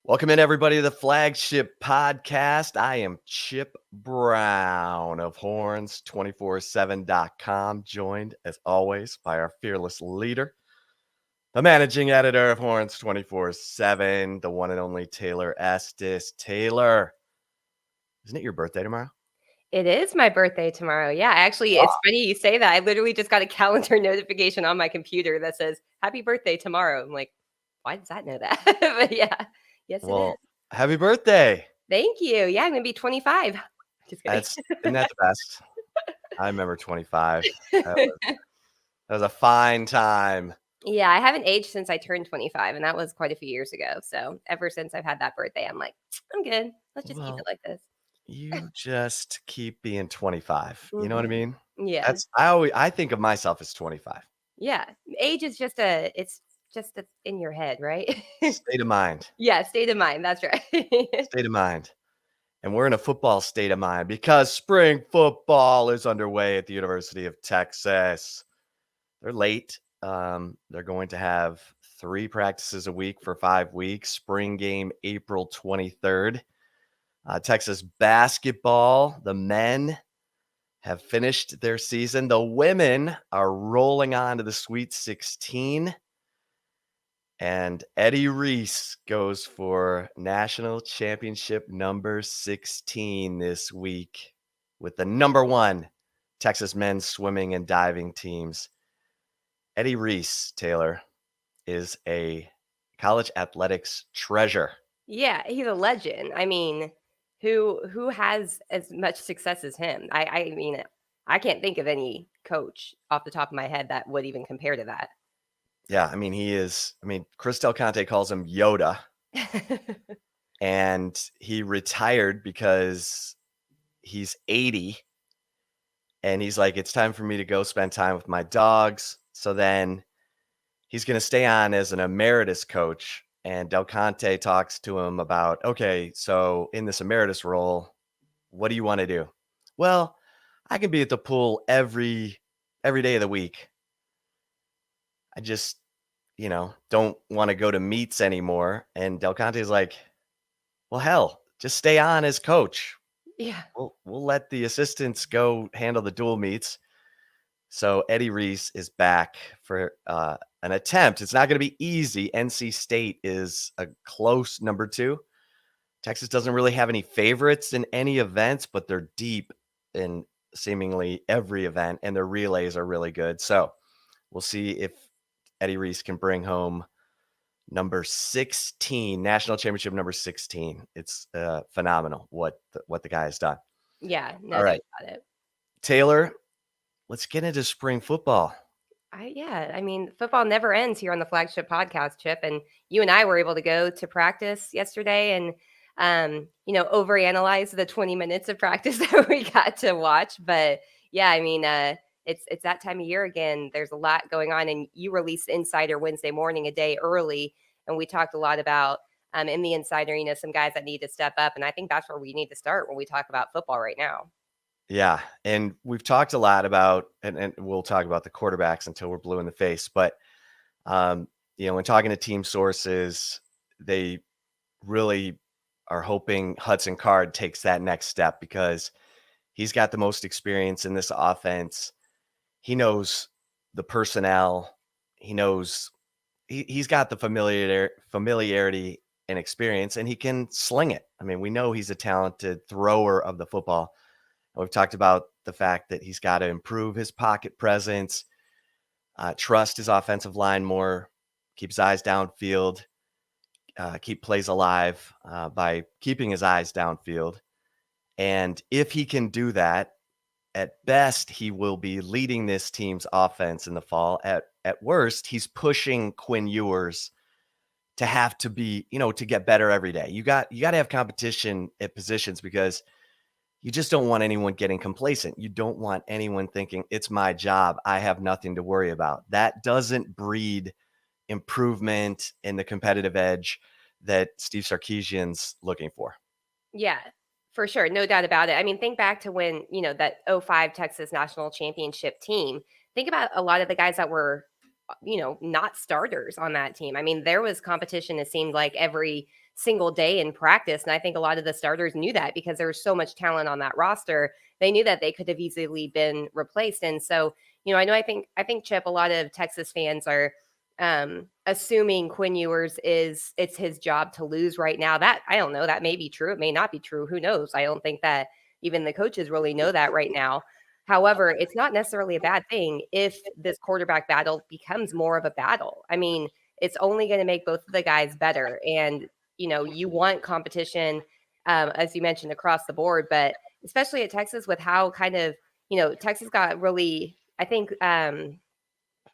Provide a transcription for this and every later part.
Welcome in, everybody, to the Flagship podcast. I am Chip Brown of Horns247.com, joined, as always, by our fearless leader, the managing editor of Horns247, the one and only Taylor Estes. Taylor, isn't it your birthday tomorrow? It is my birthday tomorrow. Yeah, actually, it's funny you say that. I literally just got a calendar notification on my computer that says, "Happy birthday tomorrow." I'm like, why does that know that? But yeah, yes, it is. Well, happy birthday. Thank you. Yeah, I'm going to be 25. Just kidding. Isn't that the best? I remember 25. That was a fine time. Yeah, I haven't aged since I turned 25, and that was quite a few years ago. So ever since I've had that birthday, I'm like, I'm good. Let's just keep it like this. You just keep being 25. You know what I mean? Yeah. I think of myself as 25. Yeah. Age is it's just in your head, right? State of mind. Yeah, state of mind. That's right. State of mind. And we're in a football state of mind because spring football is underway at the University of Texas. They're late. They're going to have 3 practices a week for 5 weeks. Spring game April 23rd. Texas basketball, the men have finished their season. The women are rolling on to the Sweet 16. And Eddie Reese goes for national championship number 16 this week with the number 1 Texas men's swimming and diving teams. Eddie Reese, Taylor, is a college athletics treasure. Yeah, he's a legend. I mean, who has as much success as him? I mean, I can't think of any coach off the top of my head that would even compare to that. Yeah, I mean, he is. I mean, Chris Del Conte calls him Yoda, and he retired because he's 80, and he's like, it's time for me to go spend time with my dogs. So then he's going to stay on as an emeritus coach. And Del Conte talks to him about, okay, so in this emeritus role, what do you want to do? Well, I can be at the pool every day of the week. I just, don't want to go to meets anymore. And Del Conte is like, well, hell, just stay on as coach. Yeah. We'll let the assistants go handle the dual meets. So Eddie Reese is back for an attempt. It's not going to be easy. NC State is a close number 2. Texas doesn't really have any favorites in any events, but they're deep in seemingly every event, and their relays are really good. So we'll see if Eddie Reese can bring home number 16, national championship number 16. It's phenomenal what the guy has done. Yeah, no All doubt right, about it. Taylor, let's get into spring football. I mean, football never ends here on the Flagship podcast, Chip. And you and I were able to go to practice yesterday and overanalyze the 20 minutes of practice that we got to watch. But yeah, I mean, it's that time of year again. There's a lot going on, and you released Insider Wednesday morning a day early, and we talked a lot about in the Insider, some guys that need to step up, and I think that's where we need to start when we talk about football right now. Yeah, and we've talked a lot about, and we'll talk about the quarterbacks until we're blue in the face. But when talking to team sources, they really are hoping Hudson Card takes that next step because he's got the most experience in this offense. He knows the personnel. He knows he's got the familiarity and experience, and he can sling it. I mean, we know he's a talented thrower of the football. We've talked about the fact that he's got to improve his pocket presence, trust his offensive line more, keep his eyes downfield, keep plays alive by keeping his eyes downfield. And if he can do that, at best, he will be leading this team's offense in the fall. At worst, he's pushing Quinn Ewers to have to be, to get better every day. You got to have competition at positions because you just don't want anyone getting complacent. You don't want anyone thinking it's my job, I have nothing to worry about. That doesn't breed improvement in the competitive edge that Steve Sarkisian's looking for. Yeah, for sure. No doubt about it. I mean, think back to when, that 05 Texas national championship team. Think about a lot of the guys that were, not starters on that team. I mean, there was competition, it seemed like every single day in practice. And I think a lot of the starters knew that because there was so much talent on that roster. They knew that they could have easily been replaced. And so, I think Chip, a lot of Texas fans are assuming Quinn Ewers it's his job to lose right now. That I don't know. That may be true. It may not be true. Who knows? I don't think that even the coaches really know that right now. However, it's not necessarily a bad thing if this quarterback battle becomes more of a battle. I mean, it's only going to make both of the guys better. And, you want competition, as you mentioned, across the board, but especially at Texas with how kind of, Texas got really, I think,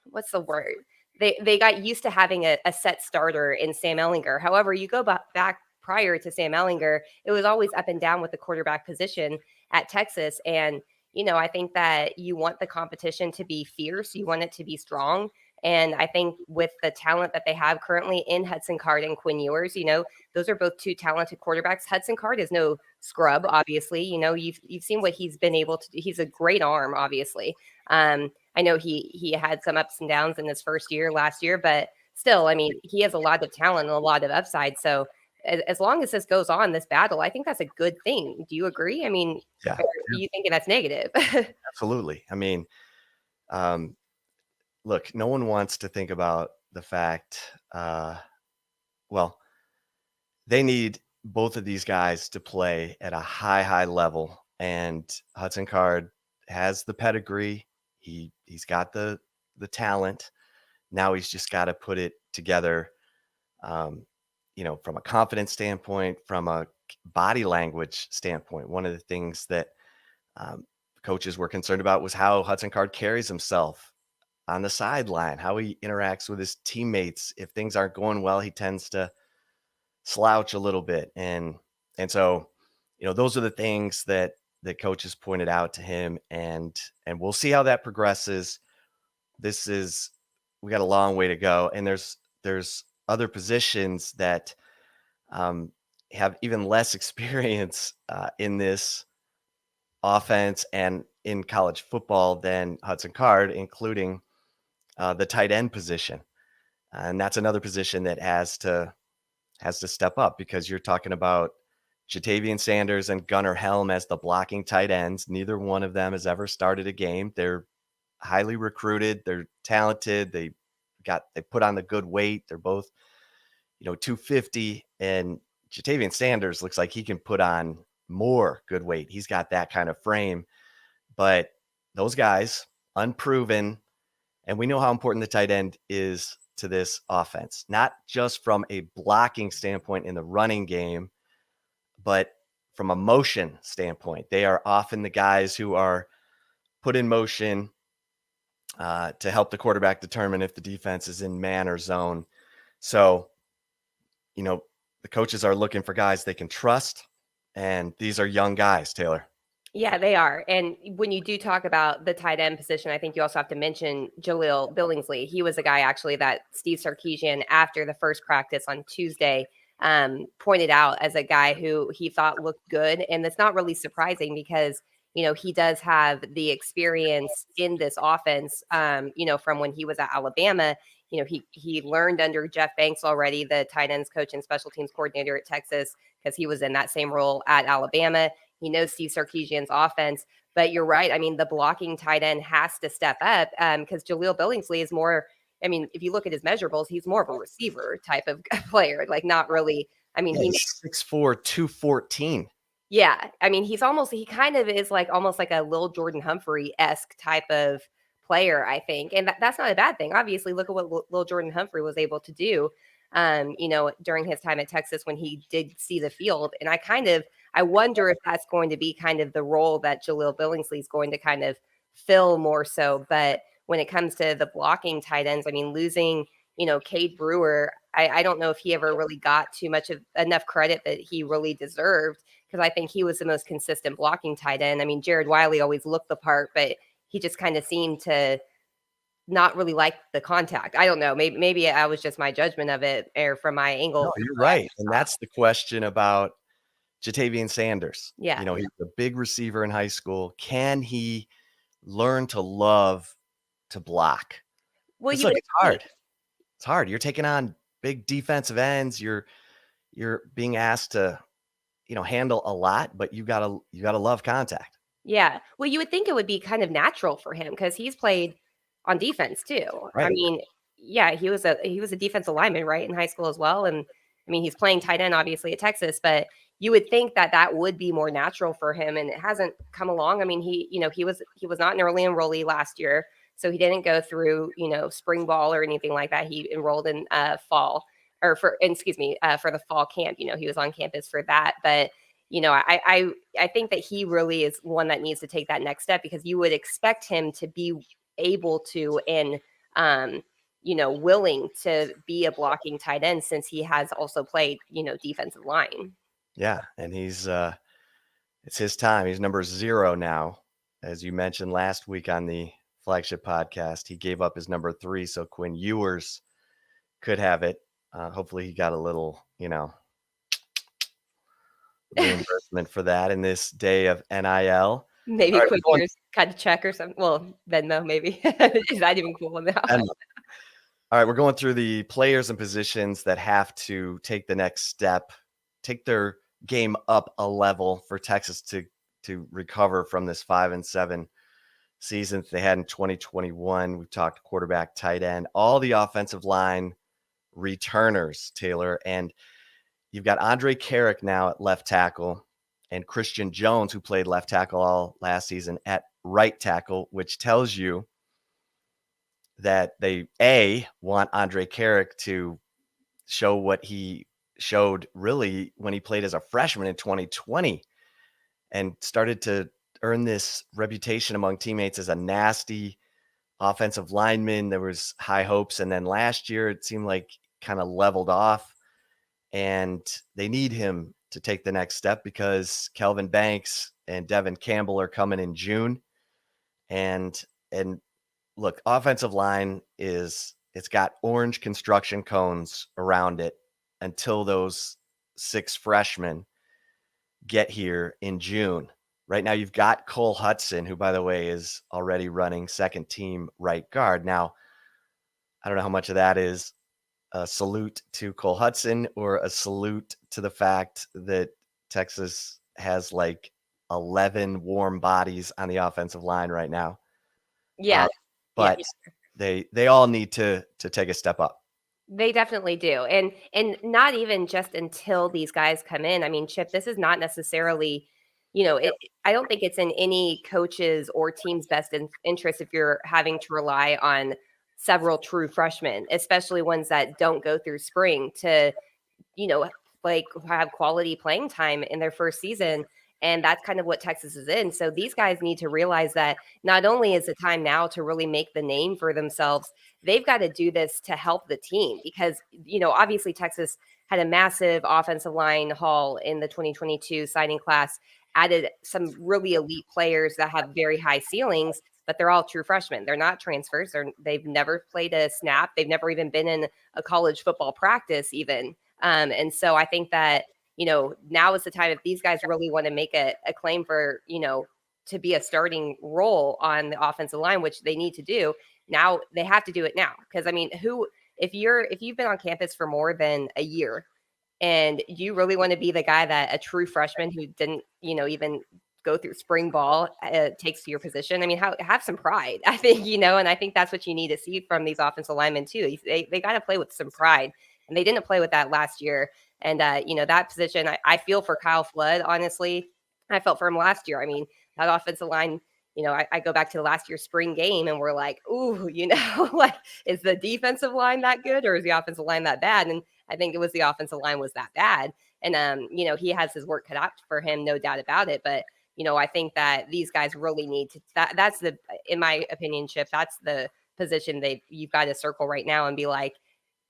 what's the word? They got used to having a set starter in Sam Ellinger. However, you go back prior to Sam Ellinger, it was always up and down with the quarterback position at Texas. And, I think that you want the competition to be fierce. You want it to be strong. And I think with the talent that they have currently in Hudson Card and Quinn Ewers, those are both two talented quarterbacks. Hudson Card is no scrub, obviously. You've seen what he's been able to do. He's a great arm, obviously. I know he had some ups and downs in his first year last year, but still, I mean, he has a lot of talent and a lot of upside. So as long as this goes on, this battle, I think that's a good thing. Do you agree? I mean, Yeah, are you thinking that's negative? absolutely. I mean, look, no one wants to think about the fact, well, they need both of these guys to play at a high level. And Hudson Card has the pedigree. He's got the talent. Now he's just got to put it together, from a confidence standpoint, from a body language standpoint. One of the things that coaches were concerned about was how Hudson Card carries himself on the sideline, how he interacts with his teammates. If things aren't going well, he tends to slouch a little bit. And so, those are the things that coaches pointed out to him, and we'll see how that progresses. We got a long way to go. And there's other positions that have even less experience in this offense and in college football than Hudson Card, including the tight end position. And that's another position that has to step up, because you're talking about Jatavian Sanders and Gunnar Helm as the blocking tight ends. Neither one of them has ever started a game. They're highly recruited. They're talented. They put on the good weight. They're both, 250, and Jatavian Sanders looks like he can put on more good weight. He's got that kind of frame, but those guys, unproven. And we know how important the tight end is to this offense, not just from a blocking standpoint in the running game, but from a motion standpoint. They are often the guys who are put in motion to help the quarterback determine if the defense is in man or zone. So, the coaches are looking for guys they can trust, and these are young guys, Taylor. Yeah, they are. And when you do talk about the tight end position, I think you also have to mention Jalil Billingsley. He was a guy actually that Steve Sarkisian, after the first practice on Tuesday, pointed out as a guy who he thought looked good. And that's not really surprising because, he does have the experience in this offense, from when he was at Alabama. He learned under Jeff Banks already, the tight ends coach and special teams coordinator at Texas, because he was in that same role at Alabama. He knows Steve Sarkisian's offense, but you're right. I mean, the blocking tight end has to step up because Jalil Billingsley is more. I mean, if you look at his measurables, he's more of a receiver type of player. Like, not really. I mean, he's 6'4", 214. Yeah, I mean, he kind of is like almost like a Lil Jordan Humphrey-esque type of player, I think. And that's not a bad thing. Obviously, look at what Lil Jordan Humphrey was able to do, during his time at Texas when he did see the field. And I wonder if that's going to be kind of the role that Jalil Billingsley is going to kind of fill more so. But when it comes to the blocking tight ends, I mean, losing, Cade Brewer, I don't know if he ever really got too much of enough credit that he really deserved, because I think he was the most consistent blocking tight end. I mean, Jared Wiley always looked the part, but he just kind of seemed to not really like the contact. I don't know. Maybe I was just my judgment of it, or from my angle. No, you're right. And that's the question about Jatavian Sanders. Yeah. He's a big receiver in high school. Can he learn to love to block? Well, Look, it's hard. It's hard. You're taking on big defensive ends. You're you're being asked to, handle a lot, but you gotta love contact. Yeah. Well, you would think it would be kind of natural for him because he's played on defense too. I Right. mean, yeah, he was a defensive lineman, right, in high school as well, and I mean, he's playing tight end obviously at Texas, but you would think that that would be more natural for him, and it hasn't come along. I mean, he was not an early enrollee last year, so he didn't go through spring ball or anything like that. He enrolled in fall or excuse me, for the fall camp. He was on campus for that, but I think that he really is one that needs to take that next step because you would expect him to be able to and willing to be a blocking tight end since he has also played, defensive line. Yeah, and it's his time. He's number 0 now. As you mentioned last week on the Flagship podcast, he gave up his number 3 so Quinn Ewers could have it. Hopefully he got a little, reimbursement for that in this day of NIL. All Maybe right, quick we're going years cut a check or something. Well, Venmo maybe. Is that even cool now? and all right, we're going through the players and positions that have to take the next step, take their game up a level for Texas to recover from this 5-7 season that they had in 2021. We've talked quarterback, tight end, all the offensive line returners, Taylor, and you've got Andre Carrick now at left tackle and Christian Jones, who played left tackle all last season, at right tackle, which tells you that they want Andre Carrick to show what he showed really when he played as a freshman in 2020 and started to earn this reputation among teammates as a nasty offensive lineman. There was high hopes, and then last year it seemed like kind of leveled off, and they need him to take the next step because Kelvin Banks and Devin Campbell are coming in June. And look, offensive line it's got orange construction cones around it until those 6 freshmen get here in June. Right now, you've got Cole Hudson, who, by the way, is already running second team right guard. Now, I don't know how much of that is a salute to Cole Hudson or a salute to the fact that Texas has like 11 warm bodies on the offensive line right now. Yeah. Yeah. But they all need to take a step up. They definitely do. And not even just until these guys come in. I mean, Chip, this is not necessarily, I don't think it's in any coach's or team's best interest if you're having to rely on several true freshmen, especially ones that don't go through spring to, you know, like have quality playing time in their first season. And that's kind of what Texas is in. So these guys need to realize that not only is the time now to really make the name for themselves, they've got to do this to help the team because, obviously Texas had a massive offensive line haul in the 2022 signing class, added some really elite players that have very high ceilings, but they're all true freshmen. They're not transfers. They've never played a snap. They've never even been in a college football practice even. And so I think that, now is the time if these guys really want to make a claim for, to be a starting role on the offensive line, which they need to do. Now they have to do it now. Because I mean, if you've been on campus for more than a year and you really want to be the guy that a true freshman who didn't, even go through spring ball takes to your position. I mean, have some pride, I think, and I think that's what you need to see from these offensive linemen too. They got to play with some pride, and they didn't play with that last year. And, that position, I feel for Kyle Flood, honestly. I felt for him last year. I mean, that offensive line, I go back to the last year's spring game and we're like, ooh, like, is the defensive line that good or is the offensive line that bad? And I think it was the offensive line was that bad. And, he has his work cut out for him, no doubt about it. But, I think that these guys really need to, that's in my opinion, Chip, that's the position you've got to circle right now and be like,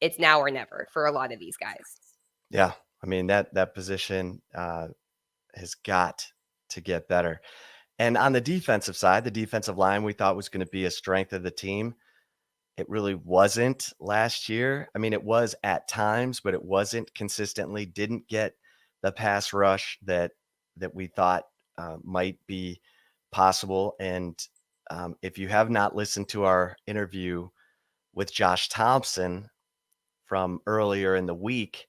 it's now or never for a lot of these guys. Yeah, I mean that position has got to get better. And on the defensive side, the defensive line we thought was going to be a strength of the team. It really wasn't last year. I mean, it was at times, but it wasn't consistently. Didn't get the pass rush that we thought might be possible. And if you have not listened to our interview with Josh Thompson from earlier in the week,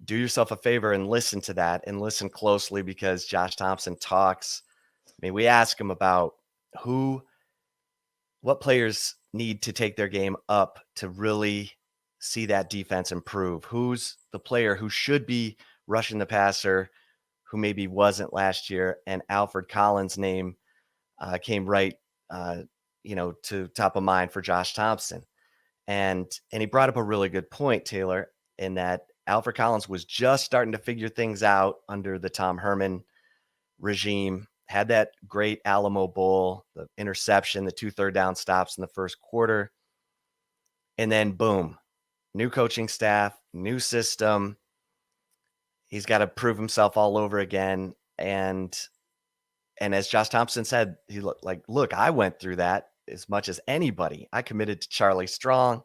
do yourself a favor and listen to that and listen closely, because Josh Thompson talks. I mean, we ask him about what players need to take their game up to really see that defense improve. Who's the player who should be rushing the passer, who maybe wasn't last year? And Alfred Collins' name came right, to top of mind for Josh Thompson. And he brought up a really good point, Taylor, in that Alfred Collins was just starting to figure things out under the Tom Herman regime. Had that great Alamo Bowl, the interception, the 2 third down stops in the first quarter. And then boom, new coaching staff, new system. He's got to prove himself all over again. And as Josh Thompson said, he looked like, look, I went through that as much as anybody. I committed to Charlie Strong,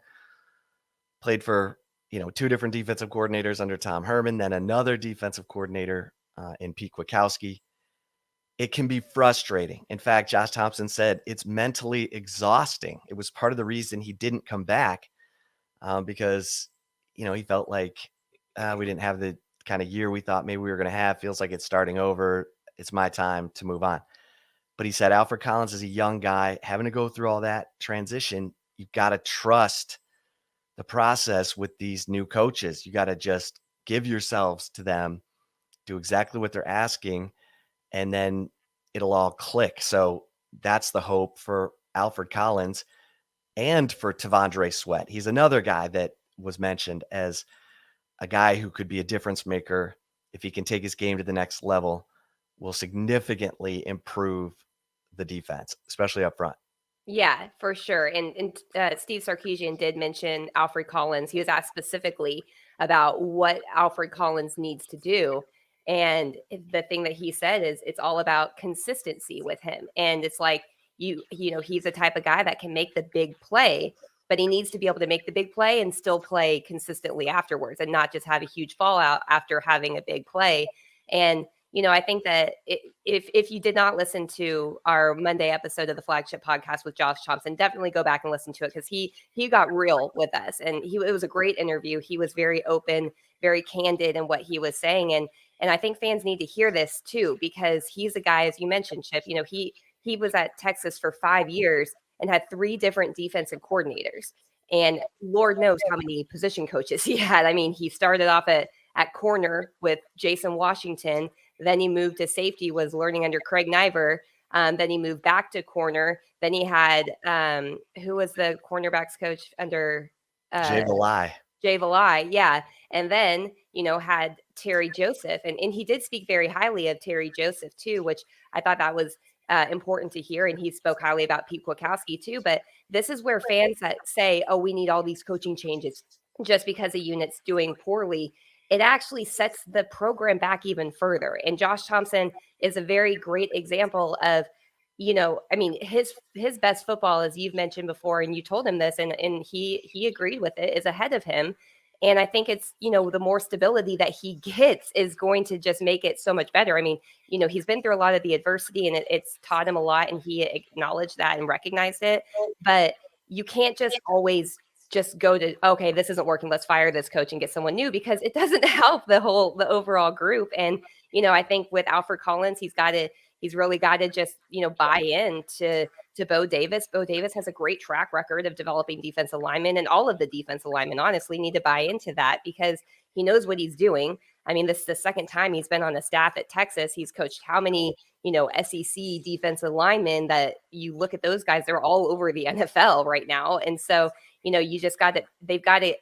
played for 2 different defensive coordinators under Tom Herman, then another defensive coordinator in Pete Kwiatkowski. It can be frustrating. In fact, Josh Thompson said it's mentally exhausting. It was part of the reason he didn't come back, because he felt like we didn't have the kind of year we thought maybe we were going to have. Feels like it's starting over. It's my time to move on. But he said Alfred Collins is a young guy having to go through all that transition. You've got to trust the process with these new coaches. You got to just give yourselves to them, do exactly what they're asking, and then it'll all click. So that's the hope for Alfred Collins and for Tavondre Sweat. He's another guy that was mentioned as a guy who could be a difference maker if he can take his game to the next level, will significantly improve the defense, especially up front. Yeah, for sure. And Steve Sarkisian did mention Alfred Collins. He was asked specifically about what Alfred Collins needs to do. And the thing that he said is it's all about consistency with him. And it's like, he's the type of guy that can make the big play, but he needs to be able to make the big play and still play consistently afterwards and not just have a huge fallout after having a big play. And I think that if you did not listen to our Monday episode of the Flagship podcast with Josh Thompson, definitely go back and listen to it, because he got real with us, and it was a great interview. He was very open, very candid in what he was saying, and I think fans need to hear this too, because he's a guy, as you mentioned, Chip. He was at Texas for 5 years and had 3 different defensive coordinators, and Lord knows how many position coaches he had. I mean, he started off at corner with Jason Washington. Then he moved to safety, was learning under Craig Niver. Then he moved back to corner. Then he had, who was the cornerbacks coach under? Jay Valai. Jay Valai, yeah. And then, had Terry Joseph. And he did speak very highly of Terry Joseph too, which I thought that was important to hear. And he spoke highly about Pete Kwiatkowski too. But this is where fans that say, oh, we need all these coaching changes just because a unit's doing poorly, it actually sets the program back even further. And Josh Thompson is a very great example of, his best football, as you've mentioned before, and you told him this, and he agreed with it, is ahead of him. And I think it's, the more stability that he gets is going to just make it so much better. I mean, he's been through a lot of the adversity, and it's taught him a lot, and he acknowledged that and recognized it. But you can't just always just go to, okay, this isn't working, let's fire this coach and get someone new, because it doesn't help the overall group. And, I think with Alfred Collins, he's really got to just, buy in to Bo Davis. Bo Davis has a great track record of developing defensive linemen, and all of the defensive linemen honestly need to buy into that, because he knows what he's doing. I mean, this is the second time he's been on the staff at Texas. He's coached how many, SEC defensive linemen that you look at those guys, they're all over the NFL right now. And so, you just they've got to,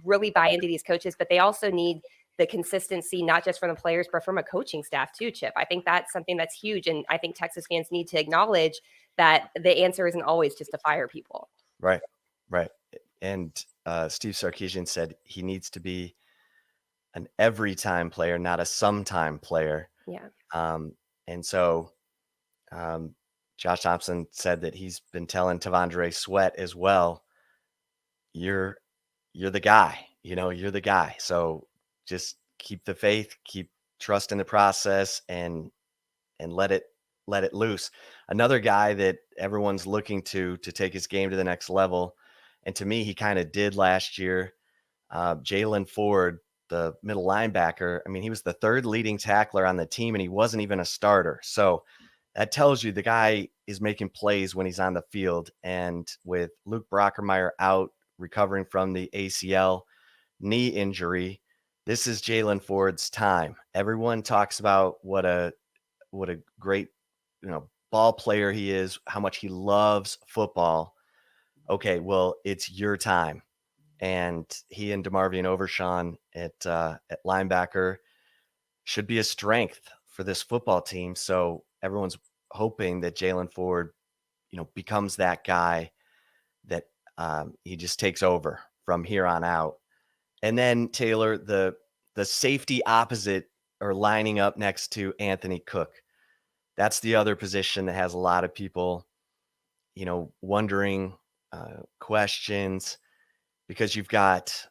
really buy into these coaches, but they also need the consistency, not just from the players, but from a coaching staff too, Chip. I think that's something that's huge. And I think Texas fans need to acknowledge that the answer isn't always just to fire people. Right. And Steve Sarkisian said he needs to be an every time player, not a sometime player. Yeah. And so Josh Thompson said that he's been telling Tavondre Sweat as well, you're the guy, you're the guy. So just keep the faith, keep trusting the process, and let it loose. Another guy that everyone's looking to take his game to the next level, and to me, he kind of did last year, Jalen Ford, the middle linebacker. I mean, he was the third leading tackler on the team, and he wasn't even a starter. So that tells you the guy is making plays when he's on the field. And with Luke Brockermeyer out, recovering from the ACL knee injury, this is Jalen Ford's time. Everyone talks about what a great, ball player he is, how much he loves football. Okay, well, it's your time. And he and DeMarvion Overshawn at linebacker should be a strength for this football team. So everyone's hoping that Jalen Ford, becomes that guy that he just takes over from here on out. And then Taylor, the safety opposite or lining up next to Anthony Cook. That's the other position that has a lot of people, wondering, questions, because you've got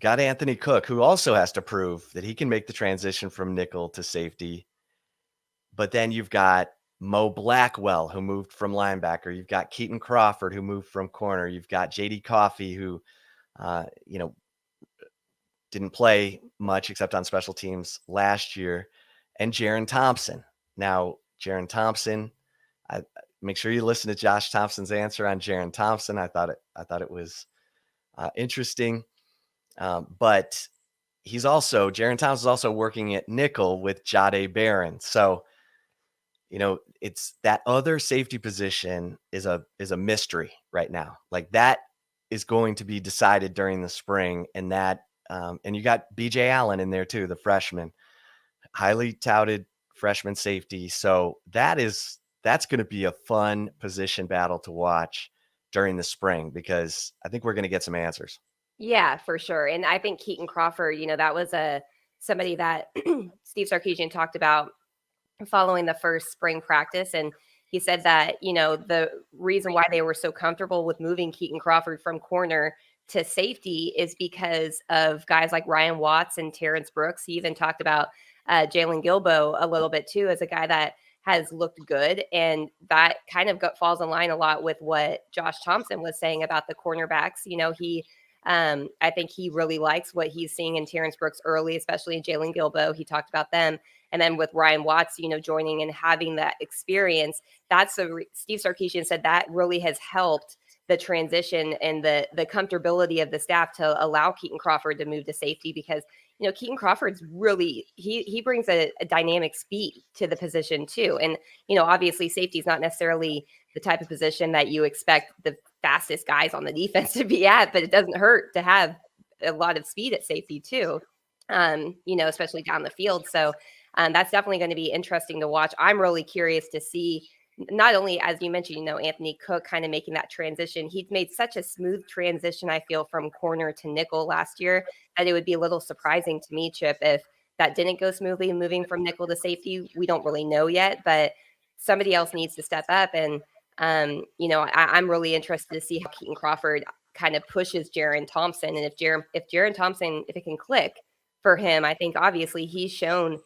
Anthony Cook, who also has to prove that he can make the transition from nickel to safety. But then you've got Mo Blackwell, who moved from linebacker. You've got Keaton Crawford, who moved from corner. You've got JD Coffey, who, didn't play much except on special teams last year, and Jaron Thompson. Now, Jaron Thompson, make sure you listen to Josh Thompson's answer on Jaron Thompson. I thought it was interesting, but Jaron Thompson is also working at nickel with Jade Barron. So, it's that other safety position is a mystery right now. Like, that is going to be decided during the spring, and and you got BJ Allen in there too, the freshman, highly touted freshman safety. So that's going to be a fun position battle to watch during the spring, because I think we're going to get some answers. Yeah, for sure. And I think Keaton Crawford, that was somebody that Steve Sarkisian talked about following the first spring practice. And he said that, the reason why they were so comfortable with moving Keaton Crawford from corner to safety is because of guys like Ryan Watts and Terrence Brooks. He even talked about Jalen Gilbo a little bit too, as a guy that has looked good. And that kind of falls in line a lot with what Josh Thompson was saying about the cornerbacks. I think he really likes what he's seeing in Terrence Brooks early, especially in Jalen Gilbo. He talked about them. And then with Ryan Watts, joining and having that experience, Steve Sarkisian said that really has helped the transition and the comfortability of the staff to allow Keaton Crawford to move to safety, because Keaton Crawford's really he brings a dynamic speed to the position too. And obviously safety is not necessarily the type of position that you expect the fastest guys on the defense to be at, but it doesn't hurt to have a lot of speed at safety too, especially down the field. So that's definitely going to be interesting to watch. I'm really curious to see, not only, as you mentioned, Anthony Cook kind of making that transition. He's made such a smooth transition, I feel, from corner to nickel last year, that it would be a little surprising to me, Chip, if that didn't go smoothly, moving from nickel to safety. We don't really know yet, but somebody else needs to step up. And, I'm really interested to see how Keaton Crawford kind of pushes Jaron Thompson. And if Jaron Thompson, if it can click for him, I think obviously he's shown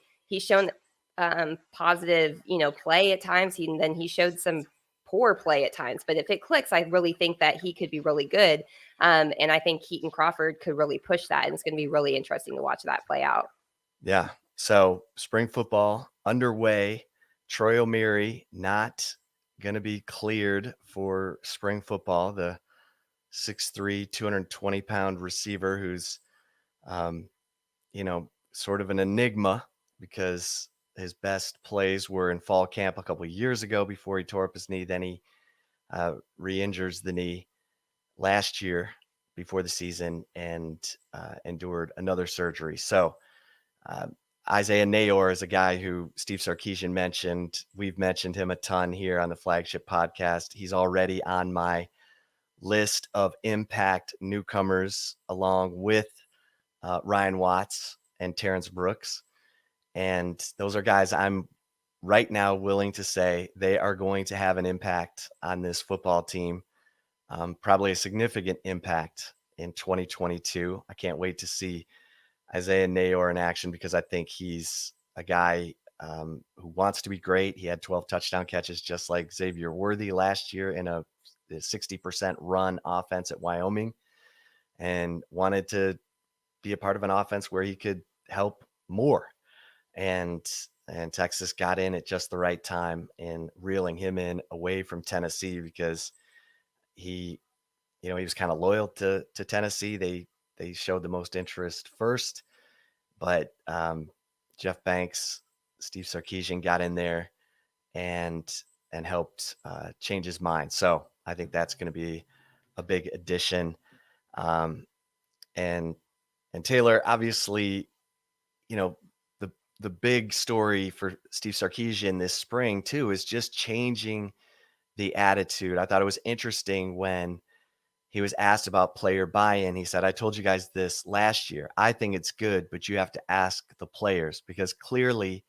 positive, play at times. He showed some poor play at times, but if it clicks, I really think that he could be really good. And I think Keaton Crawford could really push that. And it's going to be really interesting to watch that play out. Yeah. So spring football underway. Troy O'Meary not going to be cleared for spring football. The 6'3", 220-pound receiver who's, sort of an enigma, because his best plays were in fall camp a couple of years ago before he tore up his knee. Then he re-injures the knee last year before the season and endured another surgery. So Isaiah Nayor is a guy who Steve Sarkisian mentioned. We've mentioned him a ton here on the Flagship podcast. He's already on my list of impact newcomers, along with Ryan Watts and Terrence Brooks. And those are guys I'm right now willing to say they are going to have an impact on this football team, probably a significant impact in 2022. I can't wait to see Isaiah Nayor in action, because I think he's a guy who wants to be great. He had 12 touchdown catches, just like Xavier Worthy last year in a 60% run offense at Wyoming, and wanted to be a part of an offense where he could help more. And Texas got in at just the right time in reeling him in away from Tennessee because he, he was kind of loyal to Tennessee. They showed the most interest first, but Jeff Banks, Steve Sarkisian got in there and helped change his mind. So I think that's going to be a big addition. Um, and Taylor, obviously, you know, the big story for Steve Sarkisian this spring too is just changing the attitude. I thought it was interesting when he was asked about player buy-in. He said, "I told you guys this last year. I think it's good, but you have to ask the players because clearly,"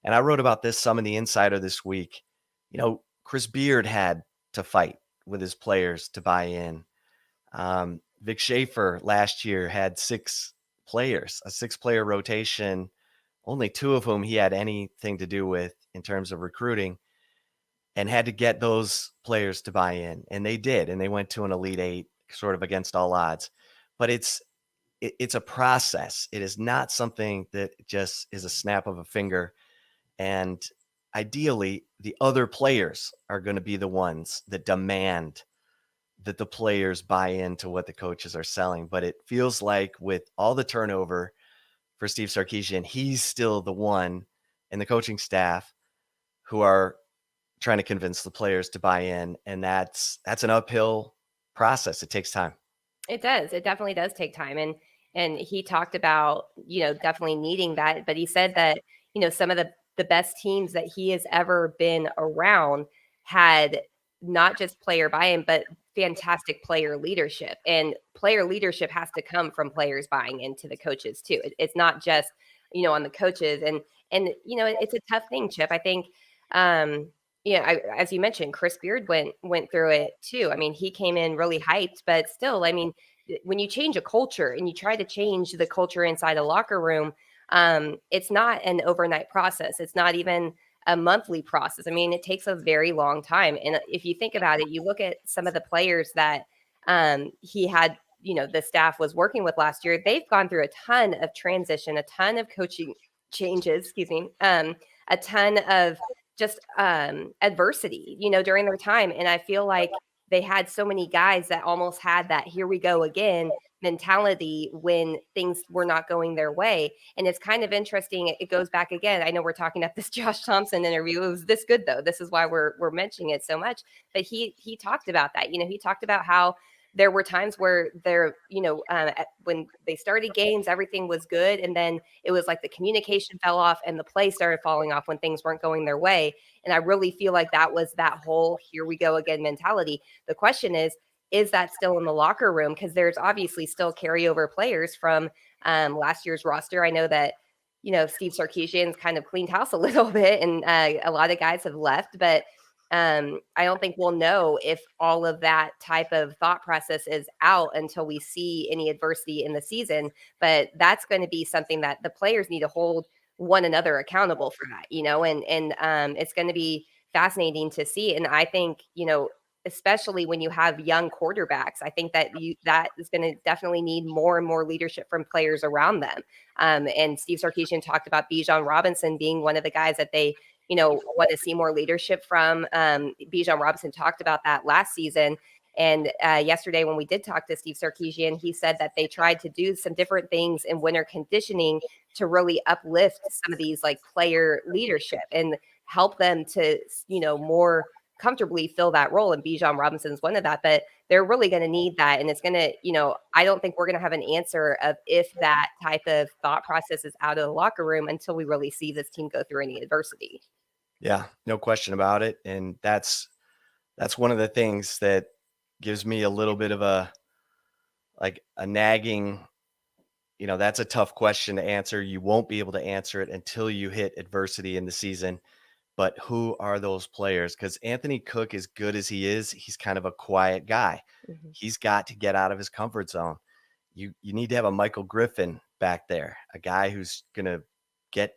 and I wrote about this some in the Insider this week, Chris Beard had to fight with his players to buy in. Vic Schaefer last year had 6 players, a 6-player rotation, only 2 of whom he had anything to do with in terms of recruiting, and had to get those players to buy in. And they did. And they went to an Elite 8 sort of against all odds. But it's a process. It is not something that just is a snap of a finger. And ideally, the other players are going to be the ones that demand that the players buy into what the coaches are selling. But it feels like with all the turnover for Steve Sarkisian, he's still the one and the coaching staff who are trying to convince the players to buy in. And that's an uphill process. It takes time. It does. It definitely does take time. And he talked about, definitely needing that. But he said that, some of the best teams that he has ever been around had not just player buy-in, but fantastic player leadership. And player leadership has to come from players buying into the coaches too. It's not just, on the coaches. And it's a tough thing, Chip. I think as you mentioned, Chris Beard went through it too. I mean, he came in really hyped, but still, I mean, when you change a culture and you try to change the culture inside a locker room, it's not an overnight process. It's not even a monthly process. I mean, it takes a very long time. And if you think about it, you look at some of the players that he had, the staff was working with last year, they've gone through a ton of transition, a ton of coaching changes, excuse me, a ton of just adversity, during their time. And I feel like they had so many guys that almost had that here we go again mentality when things were not going their way. And it's kind of interesting. It goes back again. I know we're talking about this Josh Thompson interview. It was this good though. This is why we're mentioning it so much. But he talked about that. He talked about how there were times where when they started games, everything was good. And then it was like the communication fell off and the play started falling off when things weren't going their way. And I really feel like that was that whole here we go again mentality. The question is that still in the locker room? Because there's obviously still carryover players from last year's roster. I know that, Steve Sarkisian's kind of cleaned house a little bit and a lot of guys have left, but I don't think we'll know if all of that type of thought process is out until we see any adversity in the season. But that's going to be something that the players need to hold one another accountable for that, and it's going to be fascinating to see. And I think, especially when you have young quarterbacks, I think that that is going to definitely need more and more leadership from players around them. And Steve Sarkisian talked about Bijan Robinson being one of the guys that they want to see more leadership from. Bijan Robinson talked about that last season. And yesterday when we did talk to Steve Sarkisian, he said that they tried to do some different things in winter conditioning to really uplift some of these like player leadership and help them to, more comfortably fill that role. And Bijan Robinson's one of that, but they're really going to need that. And it's going to, I don't think we're going to have an answer of if that type of thought process is out of the locker room until we really see this team go through any adversity. Yeah, no question about it. And that's one of the things that gives me a little bit of a nagging, that's a tough question to answer. You won't be able to answer it until you hit adversity in the season. But who are those players? Because Anthony Cook, as good as he is, he's kind of a quiet guy. Mm-hmm. He's got to get out of his comfort zone. You need to have a Michael Griffin back there, a guy who's going to get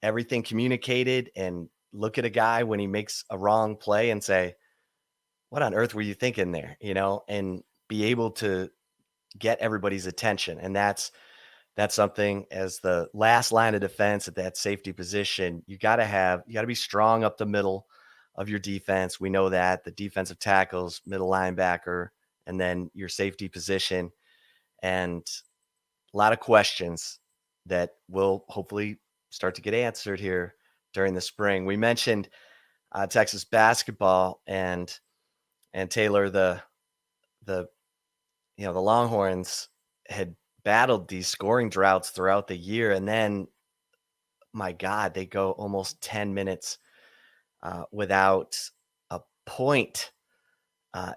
everything communicated and look at a guy when he makes a wrong play and say, what on earth were you thinking there? And be able to get everybody's attention. And that's That's something as the last line of defense at that safety position. You got to be strong up the middle of your defense. We know that the defensive tackles, middle linebacker, and then your safety position. And a lot of questions that will hopefully start to get answered here during the spring. We mentioned Texas basketball and Taylor, the the Longhorns had battled these scoring droughts throughout the year, and then my God, they go almost 10 minutes without a point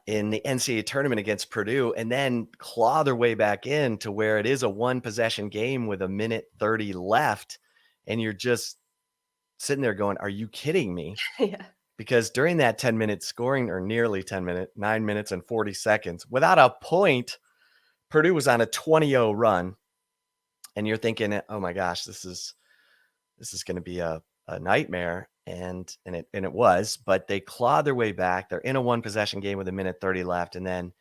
in the NCAA tournament against Purdue, and then claw their way back in to where it is a one possession game with a minute 30 left, and you're just sitting there going, "Are you kidding me?" Yeah. Because during that 10-minute scoring, or nearly 10 minute, 9 minutes and 40 seconds, without a point, Purdue was on a 20-0 run, and you're thinking, "Oh my gosh, this is going to be a nightmare," and it was. But they clawed their way back. They're in a one possession game with a minute 30 left, and then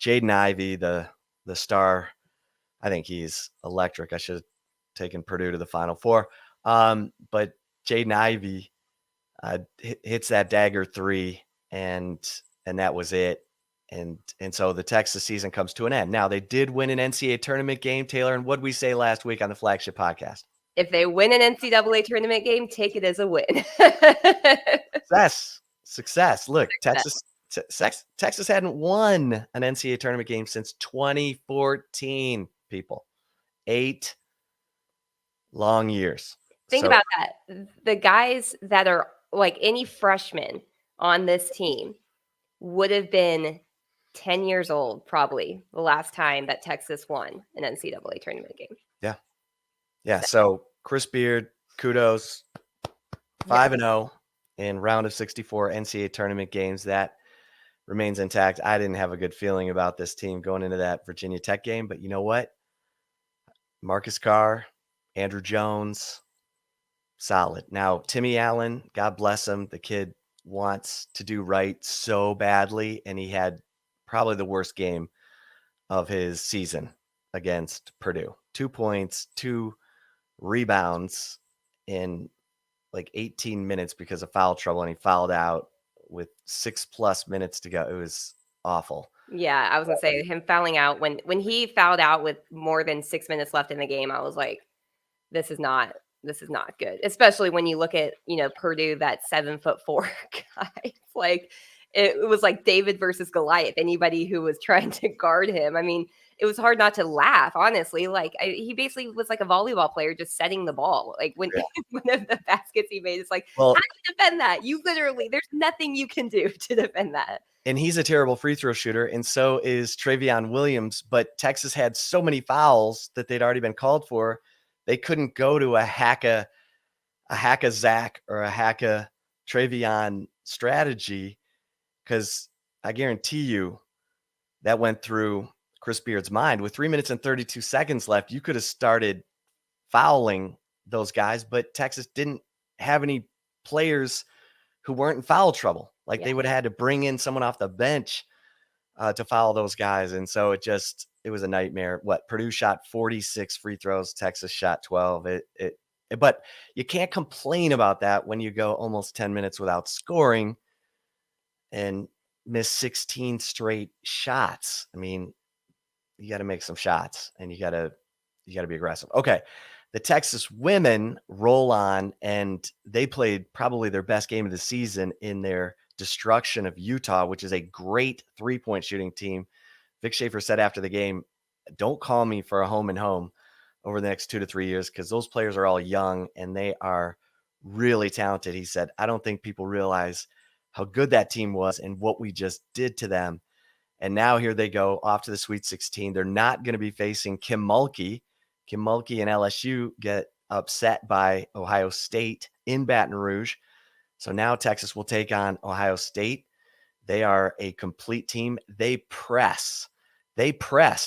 Jaden Ivey, the star, I think he's electric. I should have taken Purdue to the Final Four, but Jaden Ivey hits that dagger three, and that was it. And so the Texas season comes to an end. Now, they did win an NCAA tournament game, Taylor, and what did we say last week on the Flagship podcast? If they win an NCAA tournament game, take it as a win. Success. Look, Texas hadn't won an NCAA tournament game since 2014, people. 8 long years. Think about that. The guys that are like any freshmen on this team would have been 10 years old probably the last time that Texas won an NCAA tournament game. Yeah. So Chris Beard, kudos. 5-0 in round of 64 NCAA tournament games. That remains intact. I didn't have a good feeling about this team going into that Virginia Tech game, but you know what? Marcus Carr, Andrew Jones, solid. Now, Timmy Allen, God bless him. The kid wants to do right so badly, and he had probably the worst game of his season against Purdue. 2 points, 2 rebounds in like 18 minutes because of foul trouble, and he fouled out with 6+ minutes to go. It was awful. Yeah, I was gonna say him fouling out when he fouled out with more than 6 minutes left in the game. I was like, this is not good. Especially when you look at Purdue, that 7'4" guy. Like it was like David versus Goliath. Anybody who was trying to guard him. I mean, it was hard not to laugh, honestly. Like he basically was like a volleyball player just setting the ball. Like when one of the baskets he made, it's like, how do you defend that? You literally, there's nothing you can do to defend that. And he's a terrible free throw shooter, and so is Travion Williams. But Texas had so many fouls that they'd already been called for. They couldn't go to a hack a Zach or a hack a Travion strategy, because I guarantee you that went through Chris Beard's mind. With 3 minutes and 32 seconds left, you could have started fouling those guys, but Texas didn't have any players who weren't in foul trouble. Like they would have had to bring in someone off the bench to foul those guys. And so it was a nightmare. Purdue shot 46 free throws, Texas shot 12. But you can't complain about that when you go almost 10 minutes without scoring and miss 16 straight shots. I mean, you got to make some shots, and you got to be aggressive. Okay. The Texas women roll on, and they played probably their best game of the season in their destruction of Utah, which is a great 3-point shooting team. Vic Schaefer said after the game, "Don't call me for a home and home over the next 2 to 3 years, because those players are all young and they are really talented." He said, "I don't think people realize how good that team was and what we just did to them." And now here they go off to the Sweet 16. They're not going to be facing Kim Mulkey. Kim Mulkey and LSU get upset by Ohio State in Baton Rouge. So now Texas will take on Ohio State. They are a complete team. They press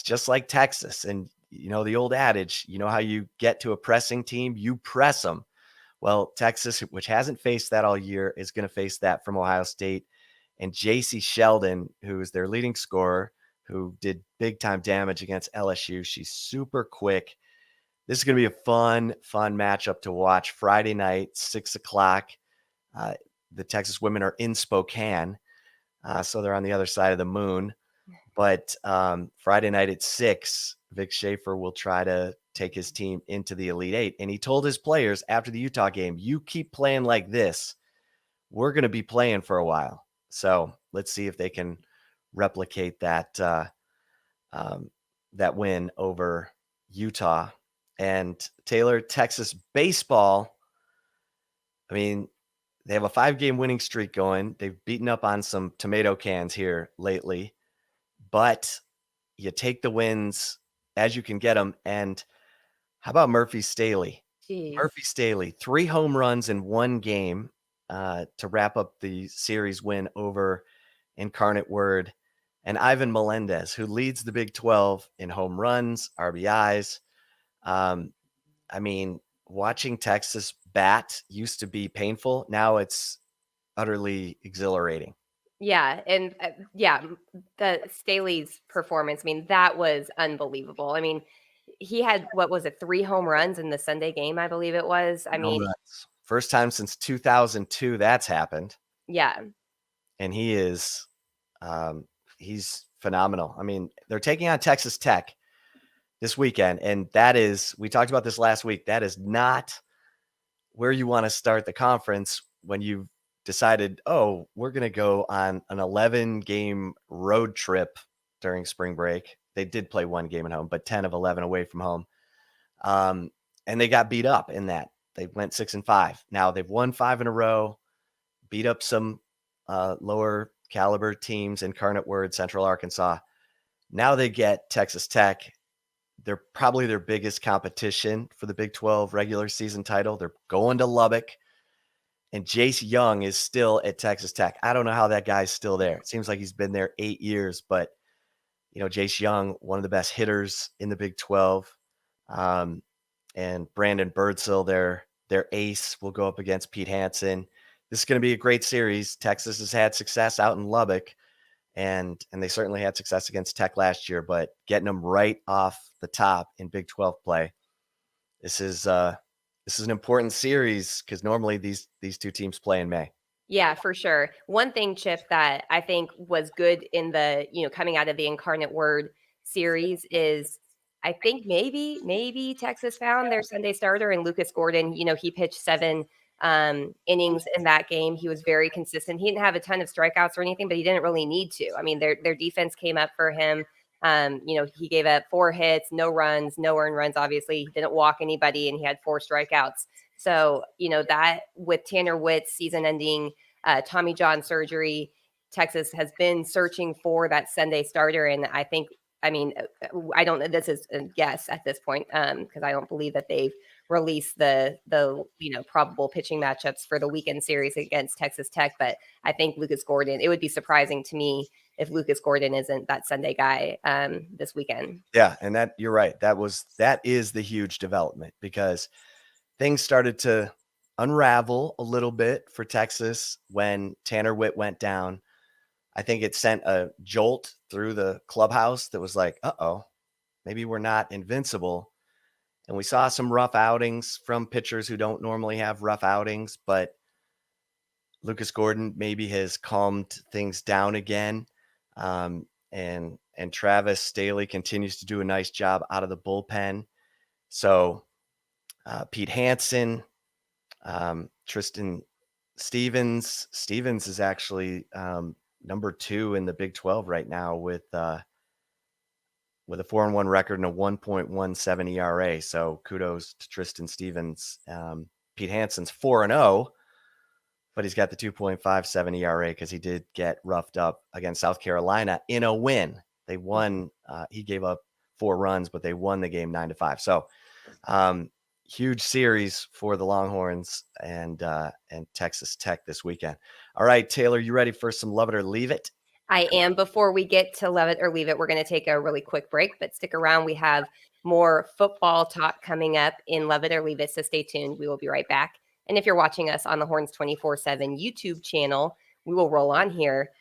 just like Texas. And you know the old adage, you know how you get to a pressing team? You press them. Well, Texas, which hasn't faced that all year, is going to face that from Ohio State. And JC Sheldon, who is their leading scorer, who did big time damage against LSU. She's super quick. This is going to be a fun matchup to watch. Friday night, 6:00. The Texas women are in Spokane, so they're on the other side of the moon. But Friday night at 6, Vic Schaefer will try to take his team into the Elite Eight. And he told his players after the Utah game, you keep playing like this, we're going to be playing for a while. So let's see if they can replicate that that win over Utah. And Taylor, Texas baseball, I mean, they have a 5-game winning streak going. They've beaten up on some tomato cans here lately, but you take the wins as you can get them. And how about Murphy Staley? Jeez. Murphy Staley, 3 home runs in 1 game to wrap up the series win over Incarnate Word. And Ivan Melendez, who leads the Big 12 in home runs, RBIs. I mean, watching Texas bat used to be painful. Now it's utterly exhilarating. Yeah, and the Staley's performance, I mean, that was unbelievable. I mean, he had, what was it, 3 home runs in the Sunday game, I believe it was. I mean, First time since 2002 that's happened. yeah. And he is he's phenomenal. I mean, they're taking on Texas Tech this weekend, and that is, we talked about this last week, that is not where you want to start the conference when you've decided, oh, we're going to go on an 11-game road trip during spring break. They did play 1 game at home, but 10 of 11 away from home. And they got beat up in that. They went 6-5. Now they've won 5 in a row, beat up some lower caliber teams, Incarnate Word, Central Arkansas. Now they get Texas Tech. They're probably their biggest competition for the Big 12 regular season title. They're going to Lubbock, and Jace Young is still at Texas Tech. I don't know how that guy's still there. It seems like he's been there 8 years, but Jace Young, one of the best hitters in the Big 12. And Brandon Birdsell, their ace, will go up against Pete Hansen. This is going to be a great series. Texas has had success out in Lubbock, and they certainly had success against Tech last year, but getting them right off the top in Big 12 play, this is an important series because normally these 2 teams play in May. Yeah, for sure. One thing, Chip, that I think was good in the, coming out of the Incarnate Word series is, I think maybe Texas found their Sunday starter in Lucas Gordon. He pitched 7 innings in that game. He was very consistent. He didn't have a ton of strikeouts or anything, but he didn't really need to. I mean, their defense came up for him. He gave up 4 hits, no runs, no earned runs. Obviously, he didn't walk anybody, and he had 4 strikeouts. So, that with Tanner Witt's season-ending Tommy John surgery, Texas has been searching for that Sunday starter. And I don't know, this is a guess at this point, because I don't believe that they've released the probable pitching matchups for the weekend series against Texas Tech. But I think Lucas Gordon, it would be surprising to me if Lucas Gordon isn't that Sunday guy this weekend. Yeah, and that, you're right. That is the huge development, because things started to unravel a little bit for Texas when Tanner Witt went down. I think it sent a jolt through the clubhouse that was like, uh-oh, maybe we're not invincible. And we saw some rough outings from pitchers who don't normally have rough outings, but Lucas Gordon maybe has calmed things down again. And Travis Staley continues to do a nice job out of the bullpen. So Pete Hansen, Tristan Stevens is actually number 2 in the Big 12 right now with a 4-1 record and a 1.17 ERA. So kudos to Tristan Stevens. Pete Hansen's 4-0, but he's got the 2.57 ERA because he did get roughed up against South Carolina in a win. They won. He gave up 4 runs, but they won the game 9-5. So huge series for the Longhorns and Texas Tech this weekend. All right, Taylor, you ready for some Love It or Leave It? I am. Before we get to Love It or Leave It, we're going to take a really quick break, but stick around. We have more football talk coming up in Love It or Leave It, so stay tuned. We will be right back. And if you're watching us on the Horns 24/7 YouTube channel, we will roll on here.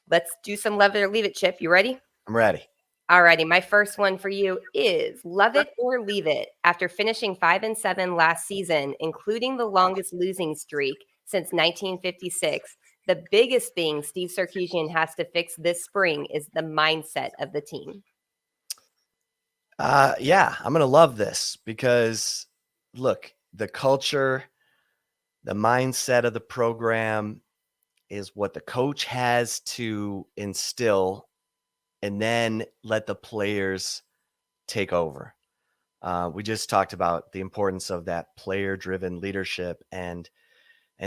Let's do some Love It or Leave It, Chip. You ready? I'm ready. Alrighty, my first one for you is love it or leave it. After finishing 5-7 last season, including the longest losing streak since 1956, the biggest thing Steve Sarkisian has to fix this spring is the mindset of the team. Yeah, I'm gonna love this because look, the culture, the mindset of the program is what the coach has to instill and then let the players take over. We just talked about the importance of that player-driven leadership, and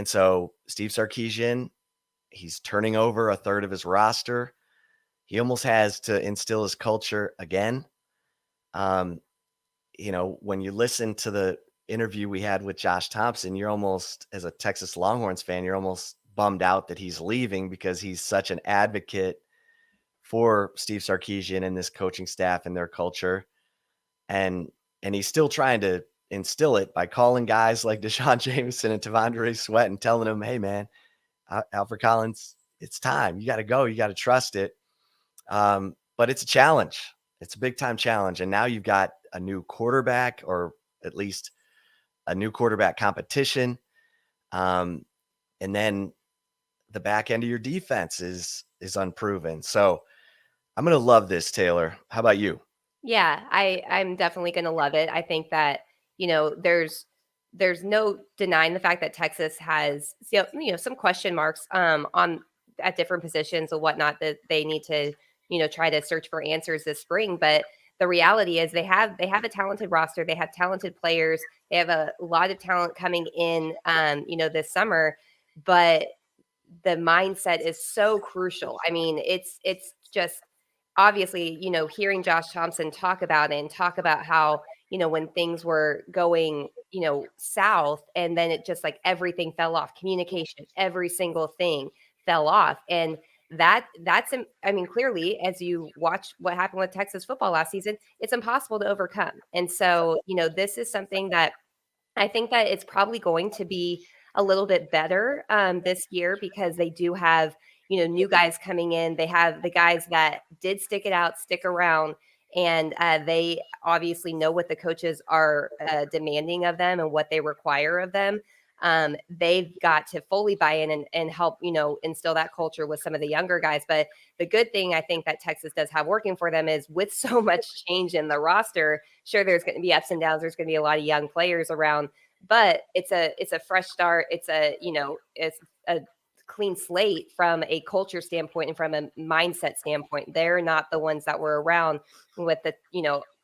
so Steve Sarkisian, he's turning over a third of his roster. He almost has to instill his culture again. Um, when you listen to the interview we had with Josh Thompson, you're almost, as a Texas Longhorns fan, you're almost bummed out that he's leaving because he's such an advocate for Steve Sarkisian and this coaching staff and their culture. And he's still trying to instill it by calling guys like Deshaun Jameson and Tavondre Sweat and telling them, hey, man, Alfred Collins, it's time. You got to go. You got to trust it. But it's a challenge. It's a big time challenge. And now you've got a new quarterback, or at least a new quarterback competition. And then the back end of your defense is unproven. So I'm going to love this, Taylor. How about you? Yeah, I'm definitely going to love it. I think that, there's no denying the fact that Texas has, some question marks on at different positions and whatnot that they need to, try to search for answers this spring. But the reality is they have a talented roster. They have talented players. They have a lot of talent coming in, this summer. But the mindset is so crucial. I mean, it's just obviously, hearing Josh Thompson talk about it and talk about how, when things were going, south, and then it just like everything fell off, communication, every single thing fell off. And that's, I mean, clearly, as you watch what happened with Texas football last season, it's impossible to overcome. And so, this is something that I think that it's probably going to be a little bit better this year because they do have, new guys coming in. They have the guys that did stick it out, stick around, and they obviously know what the coaches are demanding of them and what they require of them. They've got to fully buy in and help, instill that culture with some of the younger guys. But the good thing I think that Texas does have working for them is with so much change in the roster, sure, there's going to be ups and downs. There's going to be a lot of young players around, but it's a fresh start. It's a clean slate from a culture standpoint and from a mindset standpoint. They're not the ones that were around with the,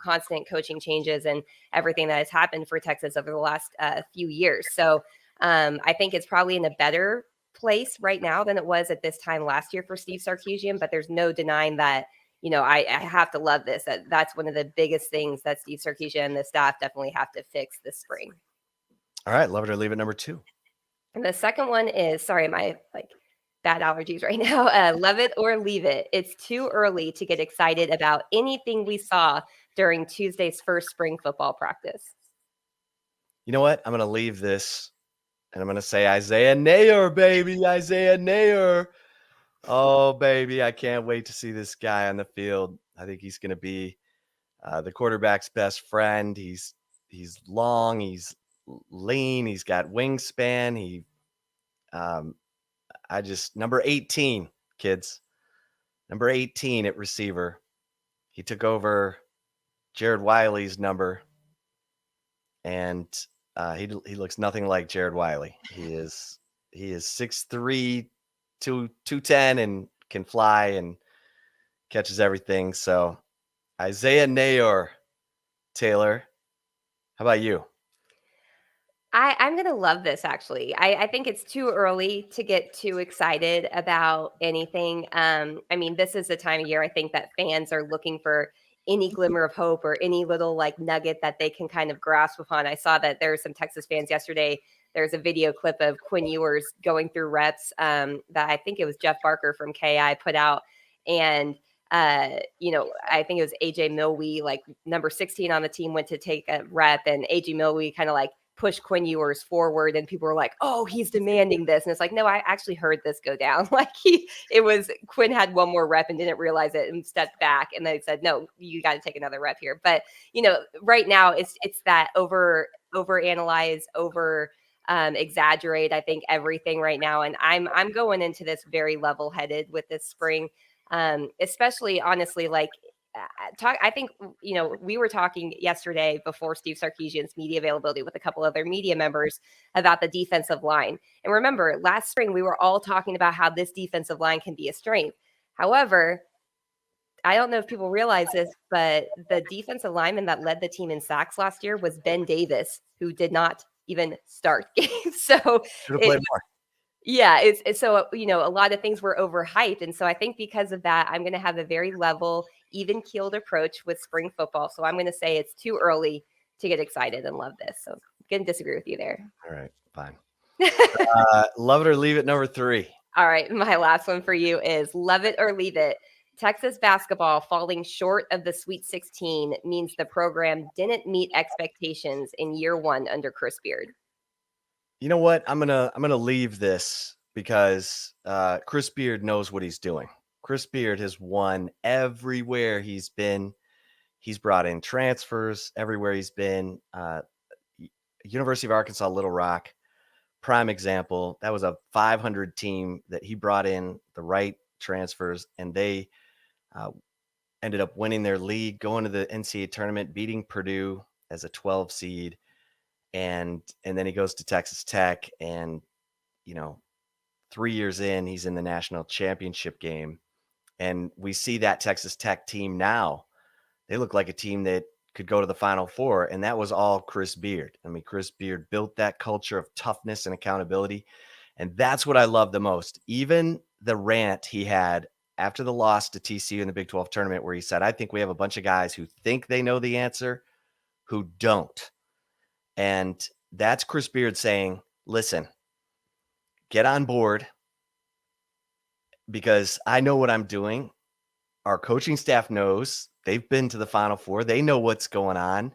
constant coaching changes and everything that has happened for Texas over the last few years. So I think it's probably in a better place right now than it was at this time last year for Steve Sarkisian, but there's no denying that, I have to love this. That's one of the biggest things that Steve Sarkisian and the staff definitely have to fix this spring. All right, love it or leave it, number 2. And the second one is, sorry, my bad allergies right now. Love it or leave it. It's too early to get excited about anything we saw during Tuesday's first spring football practice. You know what? I'm going to leave this and I'm going to say Isaiah Nayor, baby. Isaiah Nayor. Oh, baby. I can't wait to see this guy on the field. I think he's going to be the quarterback's best friend. He's long. He's lean. He's got wingspan. Number 18, kids. Number 18 at receiver. He took over Jared Wiley's number, and he looks nothing like Jared Wiley. He is 6'3", 210, and can fly and catches everything. So Isaiah Nayor, Taylor, how about you? I'm going to love this, actually. I think it's too early to get too excited about anything. I mean, this is the time of year I think that fans are looking for any glimmer of hope or any little nugget that they can kind of grasp upon. I saw that there were some Texas fans yesterday. There's a video clip of Quinn Ewers going through reps that I think it was Jeff Barker from Ncaa put out. And I think it was AJ Milwee, number 16 on the team, went to take a rep, and AJ Milwee kind of push Quinn Ewers forward, and people were like, "Oh, he's demanding this," and it's like, no, I actually heard this go down. Like Quinn had one more rep and didn't realize it and stepped back, and they said, "No, you got to take another rep here." But right now it's that over analyze, over exaggerate, I think, everything right now, and I'm going into this very level headed with this spring, especially honestly, like I think, we were talking yesterday before Steve Sarkisian's media availability with a couple other media members about the defensive line. And remember, last spring, we were all talking about how this defensive line can be a strength. However, I don't know if people realize this, but the defensive lineman that led the team in sacks last year was Ben Davis, who did not even start games. So Should have it played more. yeah, it's so, a lot of things were overhyped. And so I think because of that, I'm going to have a very level, even keeled approach with spring football. So I'm going to say it's too early to get excited and love this. So I'm going to disagree with you there. All right, fine. Love it or leave it, number 3. All right, my last one for you is love it or leave it. Texas basketball falling short of the Sweet 16 means the program didn't meet expectations in year one under Chris Beard. You know what? I'm gonna leave this because Chris Beard knows what he's doing. Chris Beard has won everywhere he's been. He's brought in transfers everywhere he's been. University of Arkansas, Little Rock, prime example. That was a 500 team that he brought in the right transfers, and they ended up winning their league, going to the NCAA tournament, beating Purdue as a 12 seed. And then he goes to Texas Tech, and 3 years in, he's in the national championship game. And we see that Texas Tech team now. They look like a team that could go to the Final Four, and that was all Chris Beard. I mean, Chris Beard built that culture of toughness and accountability, and that's what I love the most. Even the rant he had after the loss to TCU in the Big 12 tournament, where he said, "I think we have a bunch of guys who think they know the answer, who don't." And that's Chris Beard saying, listen, get on board because I know what I'm doing. Our coaching staff knows. They've been to the Final Four. They know what's going on.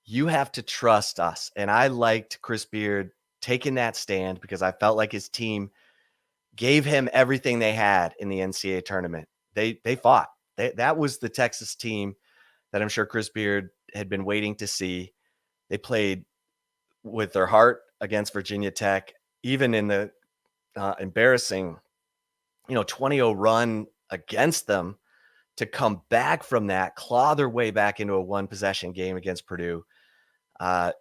You have to trust us. And I liked Chris Beard taking that stand because I felt like his team gave him everything they had in the NCAA tournament. They fought. That was the Texas team that I'm sure Chris Beard had been waiting to see. They played with their heart against Virginia Tech, even in the embarrassing, 20-0 run against them, to come back from that, claw their way back into a one-possession game against Purdue.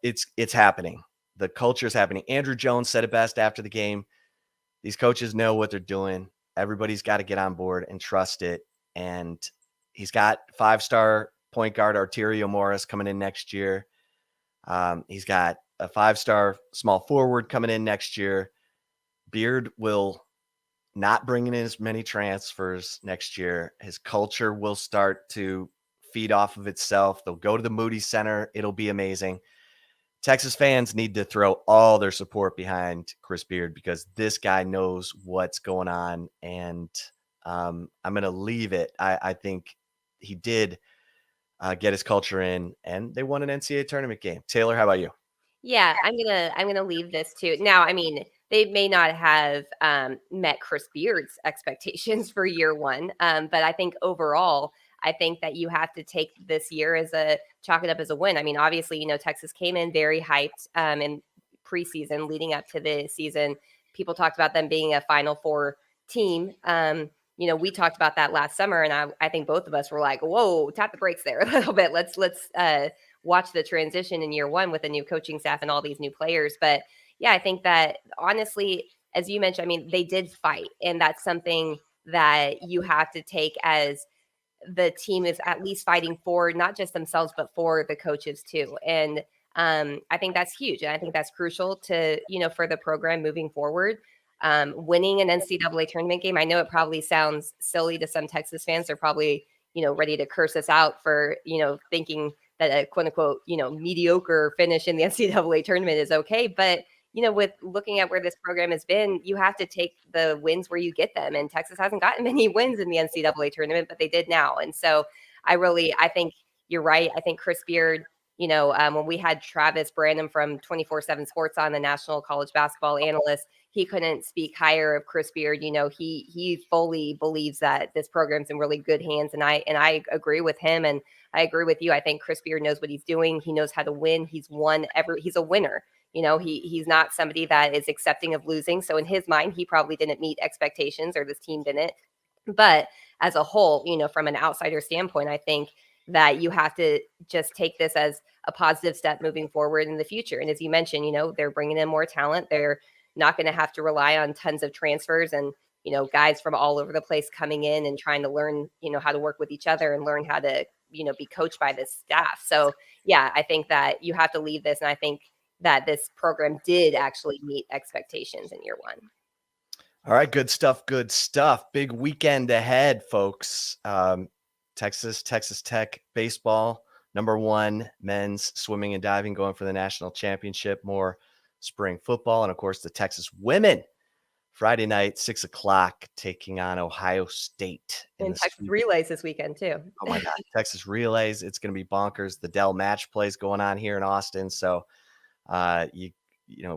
It's happening. The culture is happening. Andrew Jones said it best after the game. These coaches know what they're doing. Everybody's got to get on board and trust it. And he's got 5-star point guard Arterio Morris coming in next year. He's got a 5-star small forward coming in next year. Beard will not bring in as many transfers next year. His culture will start to feed off of itself. They'll go to the Moody Center. It'll be amazing. Texas fans need to throw all their support behind Chris Beard because this guy knows what's going on. And I'm going to leave it. I think he did get his culture in, and they won an NCAA tournament game. Taylor, how about you? Yeah, I'm gonna leave this too. Now, I mean, they may not have met Chris Beard's expectations for year one, but I think overall, I think that you have to take this year as chalk it up as a win. I mean, obviously, Texas came in very hyped in preseason leading up to the season. People talked about them being a Final Four team. We talked about that last summer, and I think both of us were like, "Whoa, tap the brakes there a little bit. Let's watch the transition in year one with a new coaching staff and all these new players." But yeah, I think that honestly, as you mentioned, I mean, they did fight, and that's something that you have to take as the team is at least fighting for not just themselves, but for the coaches too. And I think that's huge. And I think that's crucial to, for the program moving forward. Winning an NCAA tournament game. I know it probably sounds silly to some Texas fans. They're probably, ready to curse us out for, thinking that a quote unquote, mediocre finish in the NCAA tournament is okay. But, with looking at where this program has been, you have to take the wins where you get them. And Texas hasn't gotten many wins in the NCAA tournament, but they did now. And so I think you're right. I think Chris Beard when we had Travis Brandon from 24/7 Sports on, the national college basketball analyst, he couldn't speak higher of Chris Beard. He fully believes that this program's in really good hands, and I agree with him, and I agree with you. I think Chris Beard knows what he's doing. He knows how to win. He's a winner. He's not somebody that is accepting of losing. So in his mind, he probably didn't meet expectations, or this team didn't. But as a whole, from an outsider standpoint, I think that you have to just take this as a positive step moving forward in the future. And as you mentioned, they're bringing in more talent. They're not going to have to rely on tons of transfers and, guys from all over the place coming in and trying to learn, how to work with each other and learn how to, be coached by this staff. So yeah, I think that you have to leave this. And I think that this program did actually meet expectations in year one. All right. Good stuff. Good stuff. Big weekend ahead, folks. Texas Tech baseball, #1 men's swimming and diving going for the national championship, more spring football. And of course the Texas women Friday night, 6:00, taking on Ohio State. And Texas relays this weekend too. Oh my God. Texas relays. It's going to be bonkers. The Dell match plays going on here in Austin. So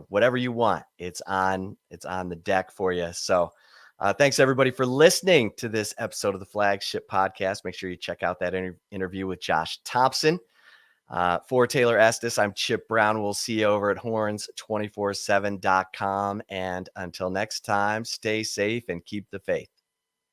whatever you want, it's on the deck for you. So thanks everybody for listening to this episode of the Flagship podcast. Make sure you check out that interview with Josh Thompson. For Taylor Estes, I'm Chip Brown. We'll see you over at horns247.com. And until next time, stay safe and keep the faith.